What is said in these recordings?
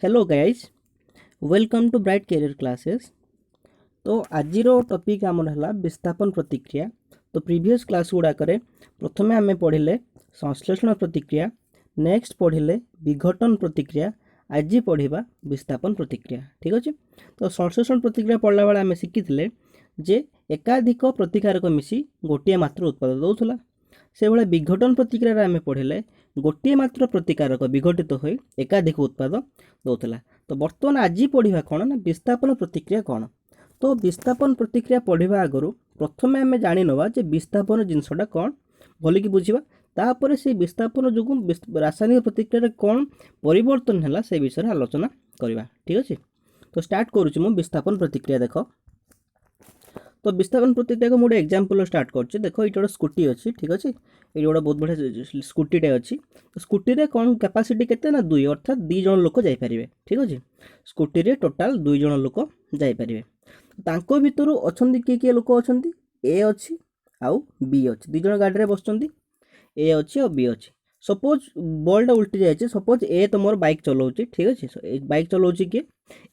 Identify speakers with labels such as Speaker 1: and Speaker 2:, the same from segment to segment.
Speaker 1: Hello guys welcome to bright career classes. तो आज topic आमर है विस्थापन प्रतिक्रिया। तो प्रीवियस क्लास गुड़ाक प्रथम आम पढ़िले संश्लेषण प्रतिक्रिया, नेक्स्ट पढ़िले विघटन प्रतिक्रिया, आज पढ़ा विस्थापन प्रतिक्रिया। ठीक अच्छे। तो संश्लेषण प्रतिक्रिया पढ़ला बेले आम शिखी जे एकाधिक प्रतिकारक मिसी गोटे मात्र उत्पाद दौला। से भाई विघटन प्रतिक्रिया आम पढ़िले गोटे मात्र प्रतिकारक विघटित हो एकाधिक उत्पाद दौला। तो बर्तमान आज पढ़ा कौन ना विस्थापन प्रतिक्रिया कौन। तो विस्थापन प्रतिक्रिया पढ़ा आगु प्रथम आम जाणी नवा जे विस्थापन जिनसटा कौन भलिकी बुझा, तापर से विस्थापन जो रासायनिक प्रतिक्रिया कौन परिवर्तन है से विषय आलोचना करवा। ठीक अच्छे। तो स्टार्ट करुच्ची मु विस्थापन प्रतिक्रिया। देख तो विस्थापन प्रतिक्रिया को गोटे एग्जांपल स्टार्ट कर देख ये गोटे स्कूटी अच्छी। ठीक अच्छे। ये गोटे बहुत बढ़िया स्कूटीटे अच्छी। स्कूटी रे कौन कैपेसिटी केते ना 2 अर्थात 2 जन लोक जाइपारे। ठीक अच्छे। स्कूटी रे टोटाल 2 जन लोक जाइपारे। तांको भितर अच्छी किए किए लोक अच्छा ए अच्छी आउ बी अच्छी। 2 जन गाड़ी में बसुँच ए अच्छी और बी अच्छी। सपोज बॉलटा उल्टी जाए, सपोज ए तुम बाइक चलाऊँ। ठीक अच्छे। बाइक चलाऊँ किए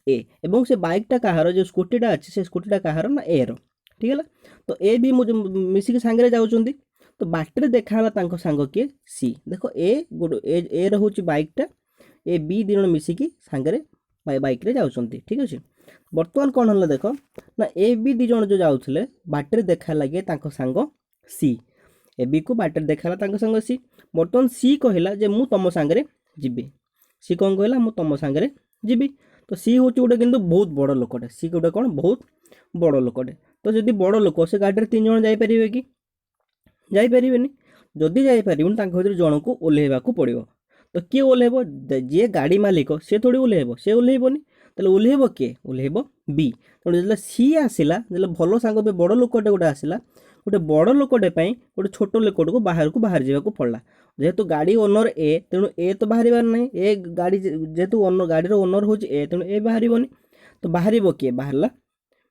Speaker 1: ए एवं से बाइकटा कहार जो स्कूटीटा अच्छी से स्कूटीटा कहार ना ए रो। ठीक है। तो ए भी मिसिक सांगे जाऊँच। तो बाटर देखाला सांग किए सी। देख ए ए रोचे बाइकटा ए बी 2 जन मिसिक सांगे बाइक रे जाऊँ। ठीक अच्छे। बर्तमान कौन है देख ना ए बी 2 जन जो जाऊे बाटर देखा लगे सांग सी। ए बी को बाटर देखाला सांग सी। बर्तमान सी कहला जे मु तुम सांगे जीवी। सी कौन कहला मु तुम सांगे जीवी। तो सी हूँ गोटे कि बहुत बड़ लोकटे। सी गोटे कौन बहुत बड़ लोकटे। तो जदि बड़ लोक से गाड़ी में 3 जन जापर कि जापरेनि। जदि जापर भर जन को ओह्लैवा पड़ो। तो किए ओह्लैब जी गाड़ी मालिक सी थोड़ी ओह्लैब, सी ओह्लैबनी। तो ओह्लैब किए ओह्लैब बी। तेणु जो सी आसला जो भल सांग बड़ लोकटे गोटे आसला गोटे बड़ लोकटे गोटे छोट लोकटे को बाहर जावाक पड़ा। जेहेतु गाड़ी ओनर ए तेणु ए तो बाहर ना ए गाड़ी जेहेतु गाड़ी ओनर हो तेणु ए बाहर। तो बाहर किए बाहर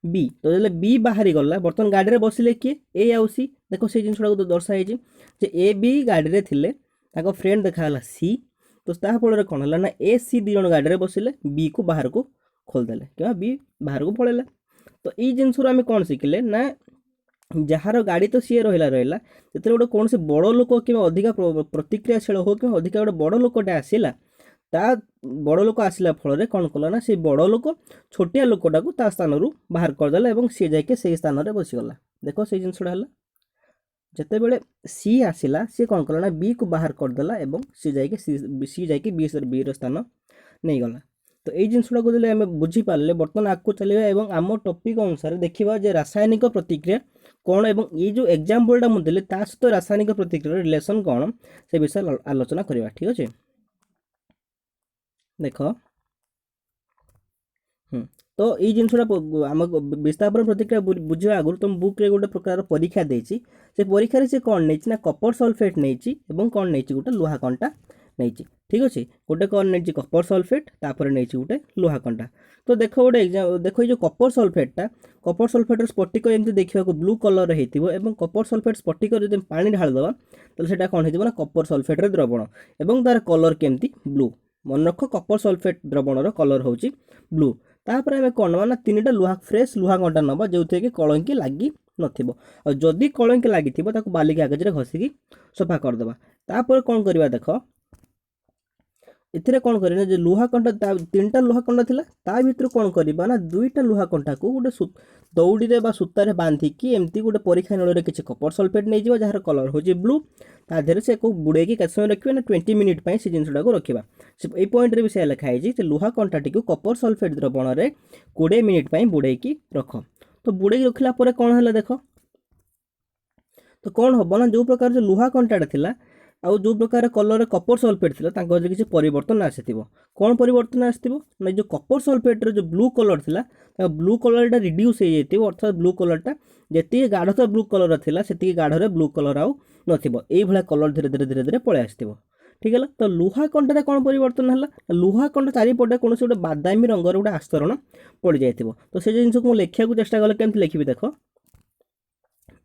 Speaker 1: बी। तो जो बी बाहरी गला बर्तमान गाड़ी में बसिले किए ए आउ सी। देखो से जिन दर्शाई जे ए बी गाड़ी में थिले फ्रेंड देखा सी। तो फल कौन है ना ए सी 2 जन गाड़ी में बसिले बी को बाहर को खोलदेले कि बी बाहर को पड़ेगा। तो ये जिनस आम कौन शिखिले ना जार गाड़ी तो सी रहा जो गोटे कौन से बड़ लोक कि अधिका प्रतिक्रियाशील हो कि अधिका गोटे बड़ लोकटे आसला ता बड़ लोक आसला फल कौन कला ना से बड़ लोक छोटिया लोकटा को ता स्थान बाहर करदेला और सी जाके से स्थान में बसीगला। देख से जिनसा है जिते बड़े सी आसला सी कौन कला ना बी को बाहर करदेला और सी जाके बी स्थान नहीं गला। तो ये जिनसा को आम बुझीपारे बर्तमान आगे चलवा और आम टॉपिक अनुसार देखा रासायनिक प्रतिक्रिया कौन और ये जो एग्जांपलटा मुझे ता सहित रासायनिक प्रतिक्रिया रिलेशन कौन से विषय आलोचना करवा। ठीक अच्छे। देख तो ये जिनसा आम विस्थापन प्रतिक्रिया बुझा आगु तुम बुक रे गोटे प्रकार परीक्षा देछि से परीक्षा से कौन नहीं ना कपर सल्फेट नहीं कौन नहीं गोटे लुहा कंटा नहीं। ठीक अच्छे। गोटे कौन नहीं कपर सल्फेट तापर नहीं गोटे लुहा कंटा। तो देख गोटे एग्जाम देख जो कपर सल्फेटा कपर सल्फेट स्फटिक एमती देखा ब्लू कलर हो कपर सल्फेट स्फटिक जो पानी ढालदे तो सेटा कौन हो कपर सल्फेट द्रवण और तार कलर केमती ब्लू। मन रख कपर सल्फेट द्रवणर कलर हूँ ब्लू। तापर आम कौन ना 3टा लुहा फ्रेश लुहा कंटा नवा जो थे कि कलंकी लगी नदी कलंकी लगी बाली कागज घसिकी सफा करदे। तापर कौन करवा देख इथे कौन करना जो लुहा कंटा 3टा लुहा कंटा थिला ता भीतर कौन करवा ना 2टा लुहा कंटा को गोटे दौड़ी रे बा सूतारे बांधिकी एमती गोटे परीक्षा नल किसी कपर सल्फेट नहीं जाव जार कलर हूँ ब्लू ता देहरे से बुड़े के समय रखिए ना 20 मिनिट से जिनसा को रखा। ये पॉइंट भी से लिखाई लुहा कंटाटी को कपर सल्फेट द्रवण में 20 मिनिट बुड़े की रख। तो बुड़े रखला कौन है देख तो कौन हम ना जो प्रकार जो लुहा कंटाटा थिला आउ जो प्रकार कलर कपर सल्फेट थिला किसी परिवर्तन आसीथिबो। कौन परिवर्तन आसीथिबो ना जो कपर सल्फेट जो ब्लू कलर थिला ब्लू कलरटा रिड्यूस हो जाइथिबो अर्थात ब्लू कलरटा जेती गाढ़ ब्लू कलर थिला सेती गाढ़ ब्लू कलर आउ नथिबो एई भला कलर धीरे धीरे धीरे धीरे पळे आसीथिबो। ठीक है। तो लुहा कंटारे कौन परिवर्तन है लुहा कंटा चारिपटे कौन गोटे बादामी रंगर गोटे आस्तरण पड़ जाइथिबो। तो से जिनस को लिखा चेष्टा कले केमती लिखिबि देख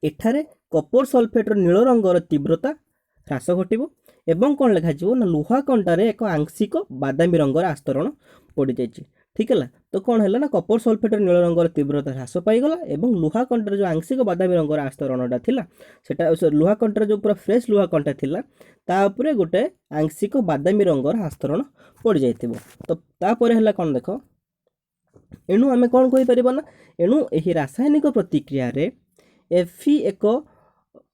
Speaker 1: एठारे कपर सल्फेट नील रंगर तीव्रता ह्रास घटिबो एवं कौन लिखा ना लुहा कंटारे एक आंशिक बादामी रंगर आस्तरण पड़ जाइए। ठीक है तो कौन है ना कपर सल्फेट नील रंगर तीव्रता ह्रास पाईगला एवं लुहा कंटार जो आंशिक बादामी रंगर आस्तरणटा थिला सेटा लुहा कंटार जो पूरा फ्रेश लुहा कंटा थिला तापर गोटे आंशिक बादामी रंगर आस्तरण पड़ जाइए। तो तापर है कौन देख एणु आम कौन कहीपर ना एणु यही रासायनिक प्रतिक्रिया रे एफी एक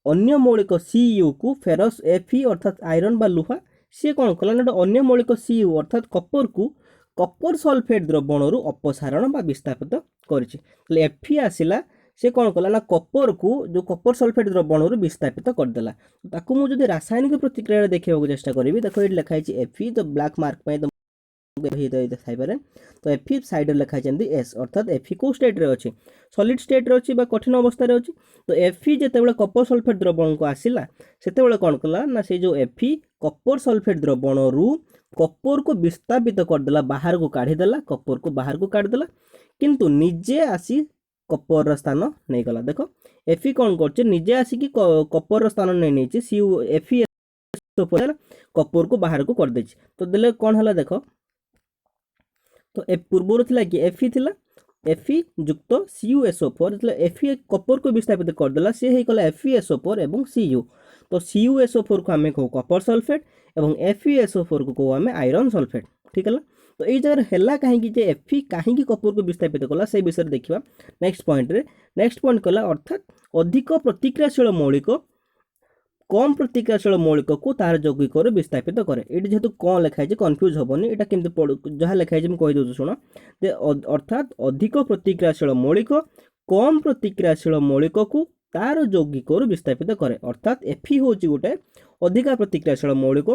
Speaker 1: अन्य मौलिक सीयू को फेरस एफी अर्थात आयरन बा लुहा सी कौन कला ना अन्य मौलिक सीयू अर्थात कपर को कपर सल्फेट द्रवण रु अपसारण बा विस्थापित कर एफी आसला से कौन कला ना कपर को जो कपर सल्फेट द्रवण रु विस्थापित करदेला ताकू मुझे रासायनिक प्रतिक्रिया देखा चेष्टा करी देख ये लिखाई एफी तो ब्लैक मार्क तो एफी साइड लिखाई एस अर्थात एफी को स्टेट रे अच्छी सॉलिड स्टेट रे अच्छी कठिन अवस्था रे अच्छी। तो एफी जिते कपर सल्फेट द्रवण को आसला से कौन कला ना से जो एफी कपर सल्फेट द्रवण रु कपर को विस्थापित करदेला बाहर को काढ़ीदेला कपर को बाहर को काढ़ीदेला किंतु निजे आसी कपर स्थान नहीं गला। देख एफी कौन कर निजे आसिक कपर स्थान नहीं सी एफी कपर को बाहर को कर दे तो देले कौन है देख तो पूर्वर थिला कि एफी थिला एफी युक्त CuSO4 एफी कपर को विस्थापित करदेला सी ही कला FeSO4 एवं Cu तो CuSO4 को आम कहू कपर सल्फेट और FeSO4 को कहू आम आयरन सल्फेट। ठीक है तो ये जगह है कहीं एफी कहीं कपर को विस्थापित कला से विषय देखा नेक्स्ट पॉइंट कला अर्थात अधिक प्रतिक्रियाशील मौलिक कम प्रतिक्रियाशील मौलिक को तार यौगिक विस्थापित करे ये जेहेतु कौन लिखाई कन्फ्यूज हेनी यहाँ केमती जहाँ लिखाई मुझे कहीदे शुण अर्थात अधिक प्रतिक्रियाशील मौलिक कम प्रतिक्रियाशील मौलिक को तार यौगिक विस्थापित करे अर्थात एफी हूँ गोटे अधिक प्रतिक्रियाशील मौलिक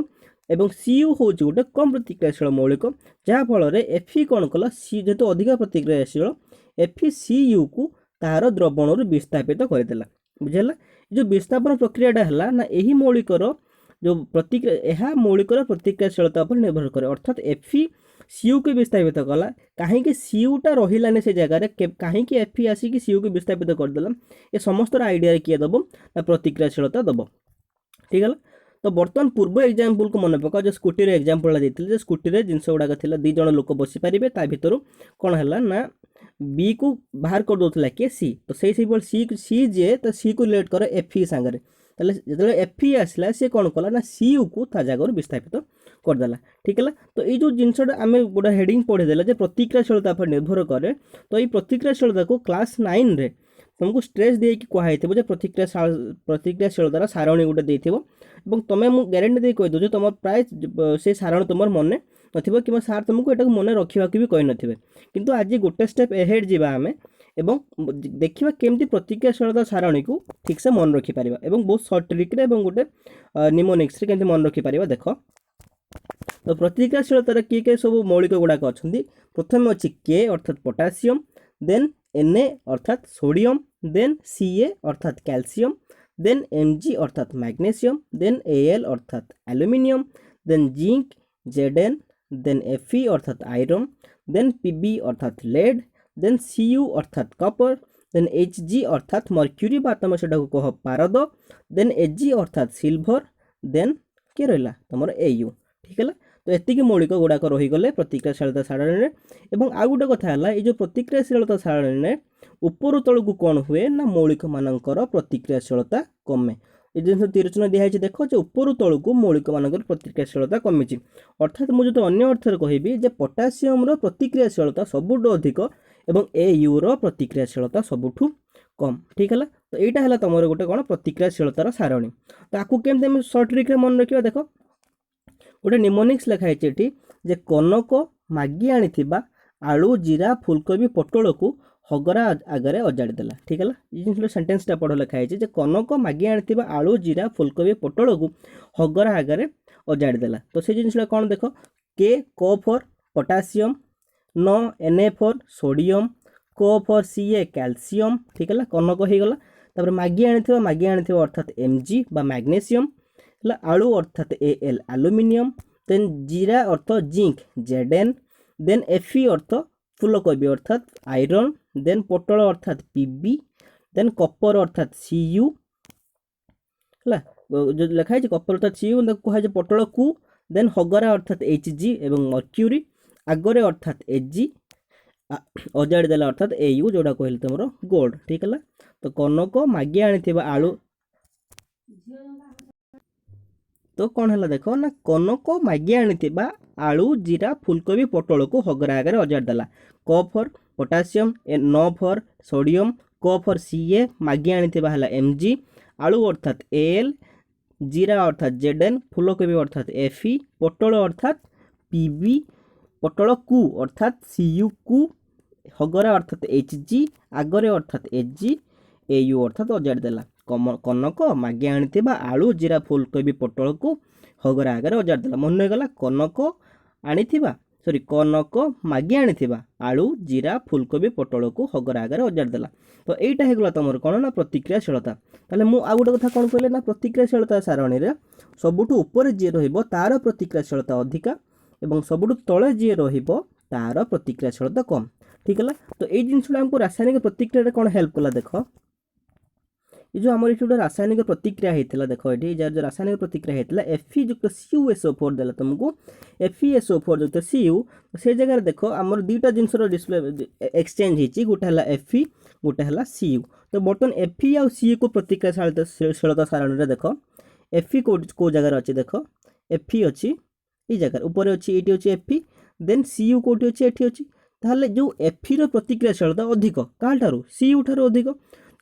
Speaker 1: एवं Cu हूँ गोटे कम प्रतिक्रियाशील मौलिक जहाँफल एफी कौन कला जेहेतु अधिक प्रतिक्रियाशील एफी Cu को तार द्रवण विस्थापित करदेला बुझेला। जो विस्थापन प्रक्रियाटा है ना यही मौलिकर जो प्रतिक्रिया यह मौलिकर प्रतिक्रियाशीलता पर निर्भर करे अर्थात एफी Cu को विस्थापित कला कहीं Cuटा रही से जगार कहीं एफी आसिक Cu को विस्थापित करदेला ये समस्त आइडिया किए दब ना प्रतिक्रियाशीलता दब। ठीक है तो बर्तमान पूर्व एग्जाम्पल को मन पका जो स्कूटी एग्जाम्पल देते स्कूटी जिनस गुड़ाक दी जन लोक बसी पारे ता भर कौन है ना बी को बाहर कर दूसरा किए सी तो सही सी जे तो सी को रिलेट कर एफी सांगे जो एफी आसला सी कौन कला ना Cu को ता जगह विस्थापित करदेला। ठीक है तो ये जो जिनसा आम गोटे हेडिंग पढ़ीदेला जो प्रतिक्रियाशीलता पर निर्भर करे तो ये प्रतिक्रियाशीलता को क्लास 9 रे तुमको स्ट्रेस दे कहुई प्रतिक्रियाशीलतार सारणी गोटे देथिबो एवं तुम्हें मु ग्यारंटी दे कहि दो तुम प्राय से सारण तुम मन नथिबो कि सार तुमको एटा मन रखा भी कही नथिबे किंतु आज गोटे स्टेप एहेड जीवा आमे एवं देखिबा केमती प्रतिक्रियाशीलता सारणी को ठीक से मन रखि परिबा एवं बहुत शॉर्ट ट्रिक रे एवं गोटे निमोनिक्स रे केमती मन रखि परिबा। देखो तो प्रतिक्रियाशीलतार किए सब मौलिक गुड़ाक अच्छा प्रथम अच्छी के अर्थात पोटासियम देन Na अर्थात सोडियम देन Ca अर्थात कैल्शियम देन Mg अर्थात मैग्नीशियम देन Al अर्थात aluminium then zinc Zn then Fe अर्थात आयरन देन Pb अर्थात लेड देन Cu अर्थात कपर देन Hg अर्थात मर्क्यूरी बा तुम से कह पारद देन Ag अर्थात सिल्वर देन के रहा तुम Au। ठीक है तो एतिकी मौलिक गुड़ाक रहीगले प्रतिक्रियाशीलता सारणी एवं आ गोटे कथा है ये जो प्रतिक्रियाशीलता सारणी ऊपर तल को कौन हुए ना मौलिक मानकर प्रतिक्रियाशीलता कमे ये जिन तिरचना दिखाई देख जो ऊपर तल को मौलिक मानकर प्रतिक्रियाशीलता कमी अर्थात मुझे अन्य अर्थ कहबी जे पोटासियम प्रतिक्रियाशीलता सबुठ अधिक एवं Au प्रतिक्रियाशीलता सबुठ कम। ठीक है तो यहाँ है तुम गोटे कौन प्रतिक्रियाशीलतार सारणी तो आपको केमती सर्ट ट्रिक मन रखा देख गोटे निमोनिक्स लिखाई जे कनक मागी आनी आलू जीरा फुलकोबी पटल को हगरा आगे अजाड़देला। ठीक है ये जिन सेन्टेन्सटा पढ़ लिखाई जे कनक मागी आनी आलू जीरा फुलकोबी पटल को हगरा आगे अजाड़देला तो से जिन कौन देख के क फॉर पोटासियम न Na फॉर सोडियम को फॉर Ca कैल्शियम। ठीक है कनक हो गला मागी आनी अर्थात Mg बा मैग्नीशियम आलू अर्थात Al एल्यूमिनियम देन जीरा अर्थ जिंक Zn देन Fe अर्थ फूलकोबी अर्थात आयरन देन पटल अर्थात Pb देन कपर अर्थात Cu है जो लिखा है कपर अर्थात Cu कहुए पटल कु देन हगरा अर्थात Hg एवं मर्क्यूरी आगरे अर्थात Ag अजाड़ी देला अर्थात Au जोड़ा कहले तुमर गोल्ड ठीक है। तो कनक मागी आनी आलू तो कौन है देख ना कनक मागी आनी आलू जीरा फुलकोबी पटल को हगरा आगे अजाड़ी देला क फॉर पोटासियम न फॉर सोडियम क फॉर Ca मागी आनी Mg आलू अर्थात Al जीरा अर्थात Zn फुलकोबी अर्थात Fe पटल अर्थात Pb पटल कु अर्थात Cu कु हगरा अर्थात Hg आगरे अर्थात Ag Au अर्थात अजाड़ी देला कनक मागी आनी आलू जीरा फुलकोबी पटल को हगरा आगे अजाड़ी देला मन गला कनक आनी सॉरी कनक मागी आनी आलू जीरा फुलकोबी पटल को हगरा आगे अजाड़ी देला। तो यहीटा होगा तुम कौन ना प्रतिक्रियाशीलता। ताले मु आ गोटे कथा कौन कहले ना प्रतिक्रियाशीलता सारणी रे सबुठु ऊपर जी रहिबो तार प्रतिक्रियाशीलता अधिका एवं सबुठु तळे जी रहिबो तार प्रतिक्रियाशीलता कम ठीक है। तो ये जिनसा हमको रासायनिक प्रतिक्रिया कौन हेल्प कला देख ये जो आमर ये रासायनिक प्रतिक्रिया होता देख ये जो रासायनिक प्रतिक्रिया होता Fe युक्त CuSO4 देला तुमको FeSO4 युक्त Cu से जगह देख आमर दुईटा जिनस डिस्प्ले एक्सचेंज होती गोटे है Fe गोटे है Cu। तो बर्तमान Fe आ Cu को प्रतिक्रियाशीलता सारणी देख Fe को जगार अच्छे देख Fe अच्छी ये जगह ऊपर अच्छी ये अच्छी Fe देन Cu कौटी अच्छी एटी अच्छी ताहले जो Fe प्रतिक्रियाशीलता अधिक क्या Cu ठार अधिक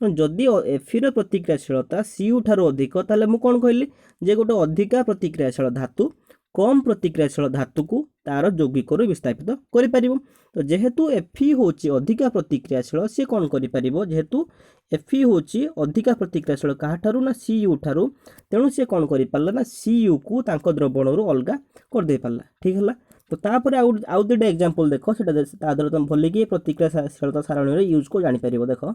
Speaker 1: जदि Fe प्रतिक्रियाशीलता Cu ठार अधिक ताहले मु कौन कहली जे गोटे अधिका प्रतिक्रियाशील धातु कम प्रतिक्रियाशील धातु को तार यौगिक विस्थापित करि परिबो। तो जेहेतु Fe होची अधिका प्रतिक्रियाशील से कौन करि परिबो जेहेतु Fe होची अधिका प्रतिक्रियाशील कहा ठारू ना Cu ठारू तेणु से कौन करि पारला ना Cu को तांको द्रवणरू अलगा कर दे पारला ठीक है। तो तापर आउ दुटा एग्जांपल देखो सेटा द्वारा तुम भल कि प्रतिक्रियाशीलता सारणी यूज को जानि परिबो देखो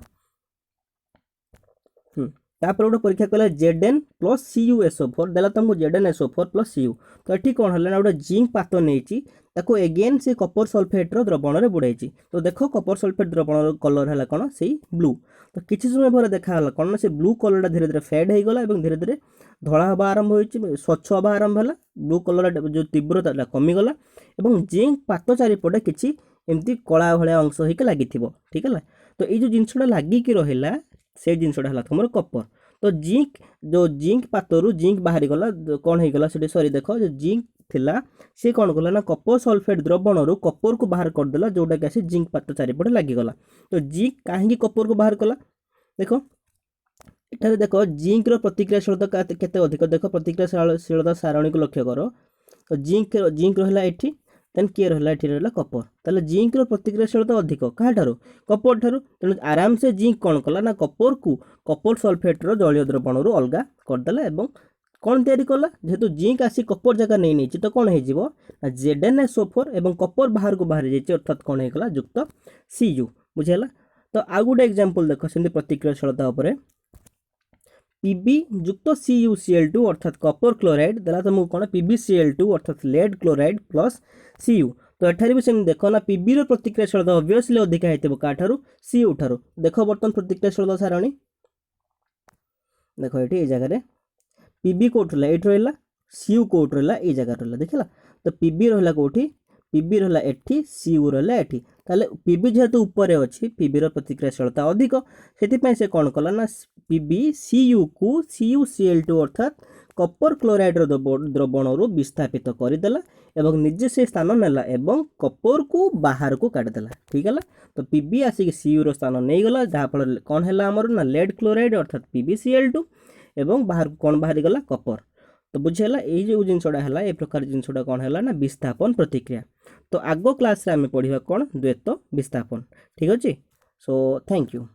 Speaker 1: तापर गोटे परीक्षा कला Zn प्लस CuSO4 देला तुमको ZnSO4 प्लस Cu। तो ये कौन है गोटे जिंक पात नहीं ताको एगेन से कपर सल्फेट द्रवण में बुड़ाई। तो देखो कपर सल्फेट द्रवण कलर है कौन से ब्लू। तो किसी समय पर देखा कौन ना से ब्लू कलर धीरे धीरे फेड हो गला धीरे धीरे धला हवा आरंभ हो स्वच्छ हवा आरंभ है ब्लू कलर जो तीव्रता कमीगला और जिंक पात चारिपटे किसी एमती कला भाया अंश होकर लगी ठीक है। तो ये जो जिनसा लगिक रहा से जिनसा है तुम कपर। तो जिंक पातरु जिंक बाहरी गला कौन हो गला सॉरी देखो जो जिंक थिला से कौन कला ना कपर सल्फेट द्रवणरू कपर को बाहर करदेला जोटा कि आसी जिंक पात चारिपटे लगिगला। तो जिंक कहीं कपर को बाहर कला देखो एठारे देखो जिंक रो प्रतिक्रियाशीलता केते अधिक देखो प्रतिक्रियाशीलता सारणी को लक्ष्य करो। तो जिंक रहा एठी देन किए रहा एठी रहा कपर ताले जिंक रो प्रतिक्रियाशीलता अधिक कहा ठारू कपर ठारू तेणु आराम से जिंक कौन कला ना कपर को कपर सल्फेट रो जलीय द्रवणरू अलगा करदेला एवं कौन तैयारी कला जेहेतु जिंक आसी कपर जगह नहीं नहीं तो कौन हो ZnSO4 एवं कपर बाहर को बाहरी जाइए अर्थात कौन होगा युक्त Cu बुझेला। तो आउ गोटे एग्जांपल देखो सेमती प्रतिक्रियाशीलता उपरे Pb युक्त CuCl2 अर्थात कपर क्लोराइड देला तुमको कौन PbCl2 अर्थात लेड क्लोराइड प्लस Cu। तो एठारे भी सेम देखो ना Pb रो प्रतिक्रियाशीलता ऑब्वियसली अधिक होइतबो का ठारू Cu ठारू। देखो बर्तमान प्रतिक्रियाशीलता सारणी देखो ये जगह Pb कोट रहा ये रहा Cu कोट रहा ये जगह रहा देखला। तो Pb रहा कौटी Pb रहा एठी Cu रहा एठी ताले Pb जेहेतु ऊपर अच्छी Pb रो प्रतिक्रियाशीलता अधिक से कौन कला ना Pb Cu को CuCl2 अर्थात कपर क्लोराइड द्रवणरू विस्थापित करदेला एवं निजे से स्थान नेला एवं कपर को बाहर को काटिदेला ठीक है। तो Pb आसिक Cu रो स्थान नहीं गला जहाँफल कौन है आमर ना लेड क्लोराइड अर्थात PbCl2 एवं बाहर कौन बाहरी गला कपर। तो बुझेला ये जो जिनसटा है ये प्रकार जिनसटा कौन है ना विस्थापन प्रतिक्रिया। तो आगो क्लास रे आम पढ़ा कौन द्वैत विस्थापन ठीक अच्छे। So thank you.